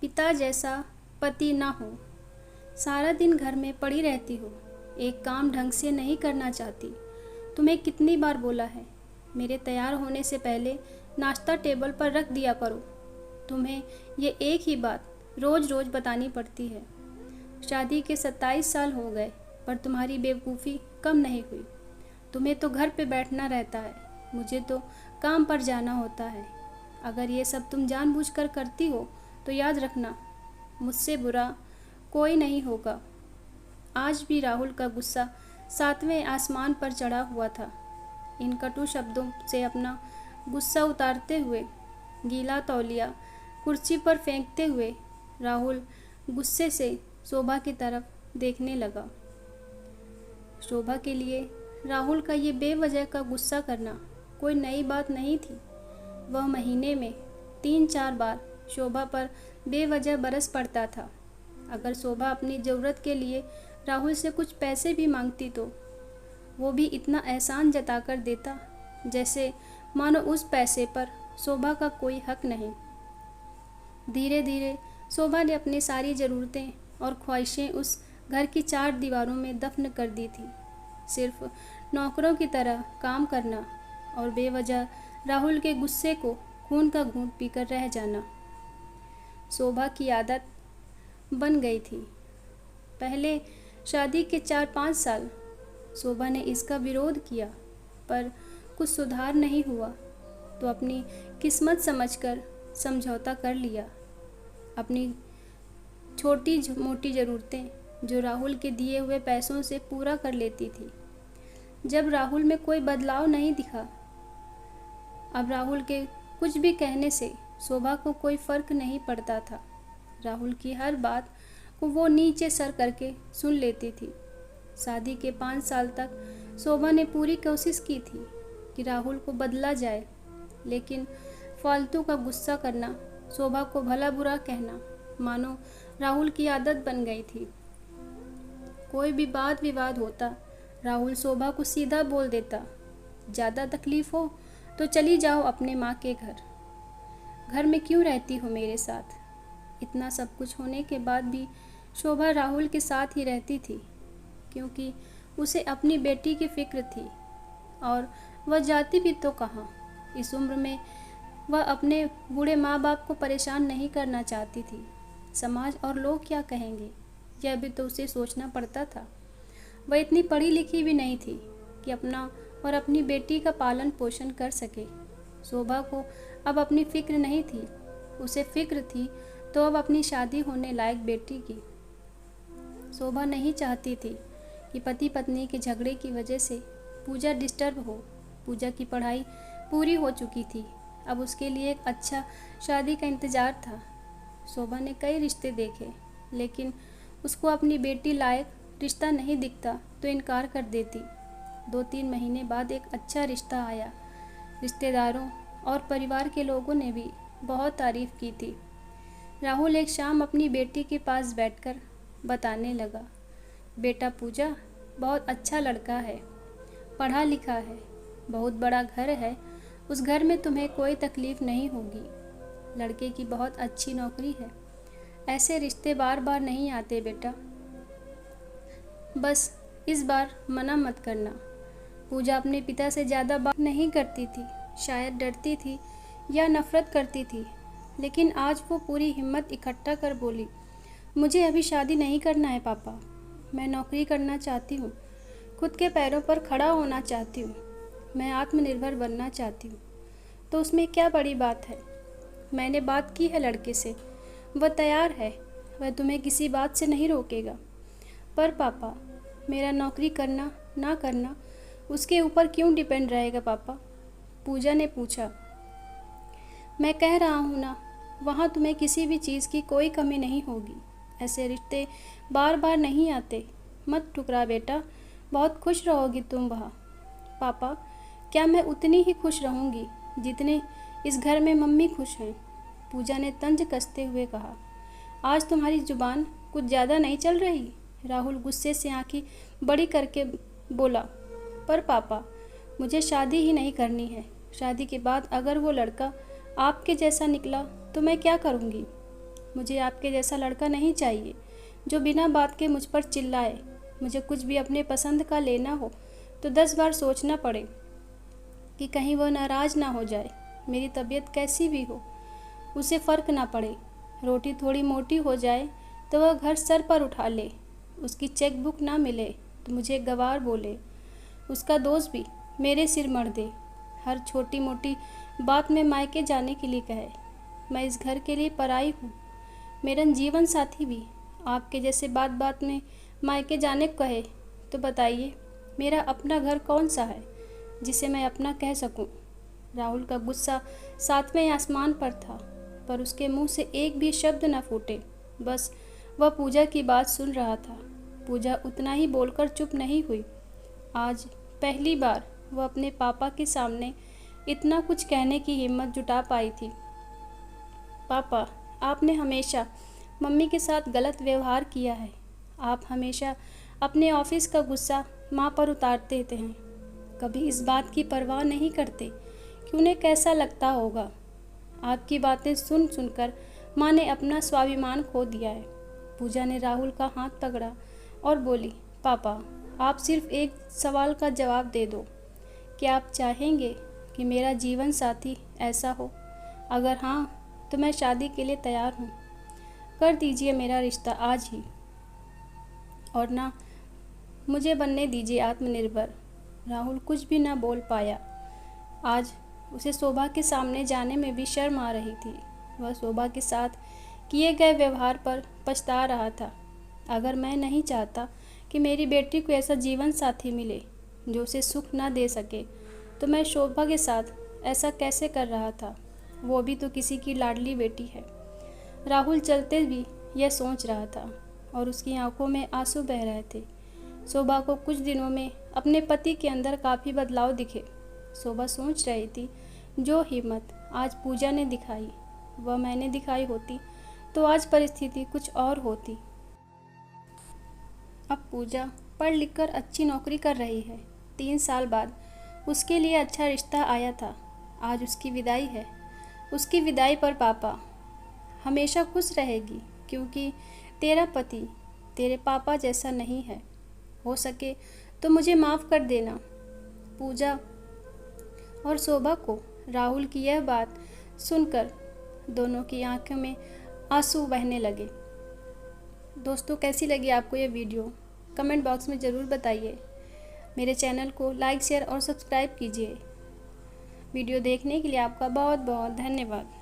पिता जैसा पति ना हो। सारा दिन घर में पड़ी रहती हो, एक काम ढंग से नहीं करना चाहती। तुम्हें कितनी बार बोला है, मेरे तैयार होने से पहले नाश्ता टेबल पर रख दिया करो। तुम्हें ये एक ही बात रोज़ रोज़ बतानी पड़ती है। शादी के 27 साल हो गए, पर तुम्हारी बेवकूफ़ी कम नहीं हुई। तुम्हें तो घर पे बैठना रहता है, मुझे तो काम पर जाना होता है। अगर ये सब तुम जानबूझकर करती हो तो याद रखना, मुझसे बुरा कोई नहीं होगा। आज भी राहुल का गुस्सा 7वें आसमान पर चढ़ा हुआ था। इन कटु शब्दों से अपना गुस्सा उतारते हुए, गीला तौलिया कुर्सी पर फेंकते हुए राहुल गुस्से से शोभा की तरफ देखने लगा। शोभा के लिए राहुल का ये बेवजह का गुस्सा करना कोई नई बात नहीं थी। वह महीने में 3-4 बार शोभा पर बेवजह बरस पड़ता था। अगर शोभा अपनी ज़रूरत के लिए राहुल से कुछ पैसे भी मांगती तो वो भी इतना एहसान जताकर देता जैसे मानो उस पैसे पर शोभा का कोई हक नहीं। धीरे धीरे शोभा ने अपनी सारी ज़रूरतें और ख्वाहिशें उस घर की 4 दीवारों में दफन कर दी थी। सिर्फ नौकरों की तरह काम करना और बेवजह राहुल के गुस्से को खून का घूंट पीकर रह जाना शोभा की आदत बन गई थी। पहले शादी के 4-5 साल शोभा ने इसका विरोध किया, पर कुछ सुधार नहीं हुआ तो अपनी किस्मत समझकर समझौता कर लिया। अपनी छोटी मोटी ज़रूरतें जो राहुल के दिए हुए पैसों से पूरा कर लेती थी। जब राहुल में कोई बदलाव नहीं दिखा, अब राहुल के कुछ भी कहने से शोभा को कोई फ़र्क नहीं पड़ता था। राहुल की हर बात को वो नीचे सर करके सुन लेती थी। शादी के 5 साल तक शोभा ने पूरी कोशिश की थी कि राहुल को बदला जाए, लेकिन फालतू का गुस्सा करना, शोभा को भला बुरा कहना मानो राहुल की आदत बन गई थी। कोई भी वाद विवाद होता, राहुल शोभा को सीधा बोल देता, ज़्यादा तकलीफ़ हो तो चली जाओ अपने माँ के घर। घर में क्यों रहती हो मेरे साथ? इतना सब कुछ होने के बाद भी शोभा राहुल के साथ ही रहती थी, क्योंकि उसे अपनी बेटी की फिक्र थी। और वह जाती भी तो कहाँ। इस उम्र में वह अपने बूढ़े माँ बाप को परेशान नहीं करना चाहती थी। समाज और लोग क्या कहेंगे, यह भी तो उसे सोचना पड़ता था। वह इतनी पढ़ी लिखी भी नहीं थी कि अपना और अपनी बेटी का पालन पोषण कर सके। शोभा को अब अपनी फिक्र नहीं थी, उसे फिक्र थी तो अब अपनी शादी होने लायक बेटी की। शोभा नहीं चाहती थी कि पति पत्नी के झगड़े की वजह से पूजा डिस्टर्ब हो। पूजा की पढ़ाई पूरी हो चुकी थी, अब उसके लिए एक अच्छा शादी का इंतज़ार था। शोभा ने कई रिश्ते देखे, लेकिन उसको अपनी बेटी लायक रिश्ता नहीं दिखता तो इनकार कर देती। 2-3 महीने बाद एक अच्छा रिश्ता आया। रिश्तेदारों और परिवार के लोगों ने भी बहुत तारीफ़ की थी। राहुल एक शाम अपनी बेटी के पास बैठकर बताने लगा, बेटा पूजा बहुत अच्छा लड़का है, पढ़ा लिखा है, बहुत बड़ा घर है, उस घर में तुम्हें कोई तकलीफ़ नहीं होगी। लड़के की बहुत अच्छी नौकरी है। ऐसे रिश्ते बार बार नहीं आते बेटा, बस इस बार मना मत करना। पूजा अपने पिता से ज़्यादा बात नहीं करती थी, शायद डरती थी या नफ़रत करती थी, लेकिन आज वो पूरी हिम्मत इकट्ठा कर बोली, मुझे अभी शादी नहीं करना है पापा, मैं नौकरी करना चाहती हूँ, खुद के पैरों पर खड़ा होना चाहती हूँ, मैं आत्मनिर्भर बनना चाहती हूँ। तो उसमें क्या बड़ी बात है? मैंने बात की है लड़के से, वह तैयार है, वह तुम्हें किसी बात से नहीं रोकेगा। पर पापा, मेरा नौकरी करना ना करना उसके ऊपर क्यों डिपेंड रहेगा पापा? पूजा ने पूछा। मैं कह रहा हूँ ना, वहाँ तुम्हें किसी भी चीज़ की कोई कमी नहीं होगी। ऐसे रिश्ते बार बार नहीं आते, मत ठुकरा बेटा, बहुत खुश रहोगी तुम वहाँ। पापा, क्या मैं उतनी ही खुश रहूँगी जितने इस घर में मम्मी खुश हैं? पूजा ने तंज कसते हुए कहा। आज तुम्हारी जुबान कुछ ज़्यादा नहीं चल रही? राहुल गुस्से से आंखें बड़ी करके बोला। पर पापा, मुझे शादी ही नहीं करनी है। शादी के बाद अगर वो लड़का आपके जैसा निकला तो मैं क्या करूँगी? मुझे आपके जैसा लड़का नहीं चाहिए जो बिना बात के मुझ पर चिल्लाए। मुझे कुछ भी अपने पसंद का लेना हो तो 10 बार सोचना पड़े कि कहीं वह नाराज़ ना हो जाए। मेरी तबीयत कैसी भी हो उसे फ़र्क ना पड़े। रोटी थोड़ी मोटी हो जाए तो वह घर सर पर उठा ले। उसकी चेक बुक ना मिले तो मुझे गवार बोले। उसका दोस्त भी मेरे सिर मढ़ दे। हर छोटी मोटी बात में मायके जाने के लिए कहे। मैं इस घर के लिए पराई हूँ। मेरा जीवन साथी भी आपके जैसे बात बात में मायके जाने को कहे तो बताइए मेरा अपना घर कौन सा है जिसे मैं अपना कह सकूं। राहुल का गुस्सा 7वें आसमान पर था, पर उसके मुंह से एक भी शब्द न फूटे। बस वह पूजा की बात सुन रहा था। पूजा उतना ही बोलकर चुप नहीं हुई। आज पहली बार वह अपने पापा के सामने इतना कुछ कहने की हिम्मत जुटा पाई थी। पापा, आपने हमेशा मम्मी के साथ गलत व्यवहार किया है। आप हमेशा अपने ऑफिस का गुस्सा माँ पर उतारते हैं। कभी इस बात की परवाह नहीं करते कि उन्हें कैसा लगता होगा। आपकी बातें सुन सुनकर माँ ने अपना स्वाभिमान खो दिया है। पूजा ने राहुल का हाथ पकड़ा और बोली, पापा, आप सिर्फ एक सवाल का जवाब दे दो। क्या आप चाहेंगे कि मेरा जीवन साथी ऐसा हो? अगर हाँ तो मैं शादी के लिए तैयार हूँ। कर दीजिए मेरा रिश्ता आज ही, और ना मुझे बनने दीजिए आत्मनिर्भर। राहुल कुछ भी ना बोल पाया। आज उसे शोभा के सामने जाने में भी शर्म आ रही थी। वह शोभा के साथ किए गए व्यवहार पर पछता रहा था। अगर मैं नहीं चाहता कि मेरी बेटी को ऐसा जीवन साथी मिले जो उसे सुख ना दे सके, तो मैं शोभा के साथ ऐसा कैसे कर रहा था? वो भी तो किसी की लाडली बेटी है। राहुल चलते भी यह सोच रहा था और उसकी आंखों में आंसू बह रहे थे। शोभा को कुछ दिनों में अपने पति के अंदर काफ़ी बदलाव दिखे। शोभा सोच रही थी, जो हिम्मत आज पूजा ने दिखाई वह मैंने दिखाई होती तो आज परिस्थिति कुछ और होती। अब पूजा पढ़ लिख कर अच्छी नौकरी कर रही है। 3 साल बाद उसके लिए अच्छा रिश्ता आया था। आज उसकी विदाई है। उसकी विदाई पर पापा हमेशा खुश रहेगी, क्योंकि तेरा पति तेरे पापा जैसा नहीं है। हो सके तो मुझे माफ़ कर देना। पूजा और शोभा को राहुल की यह बात सुनकर दोनों की आंखों में आंसू बहने लगे। दोस्तों, कैसी लगी आपको ये वीडियो? कमेंट बॉक्स में ज़रूर बताइए। मेरे चैनल को लाइक, शेयर और सब्सक्राइब कीजिए। वीडियो देखने के लिए आपका बहुत बहुत धन्यवाद।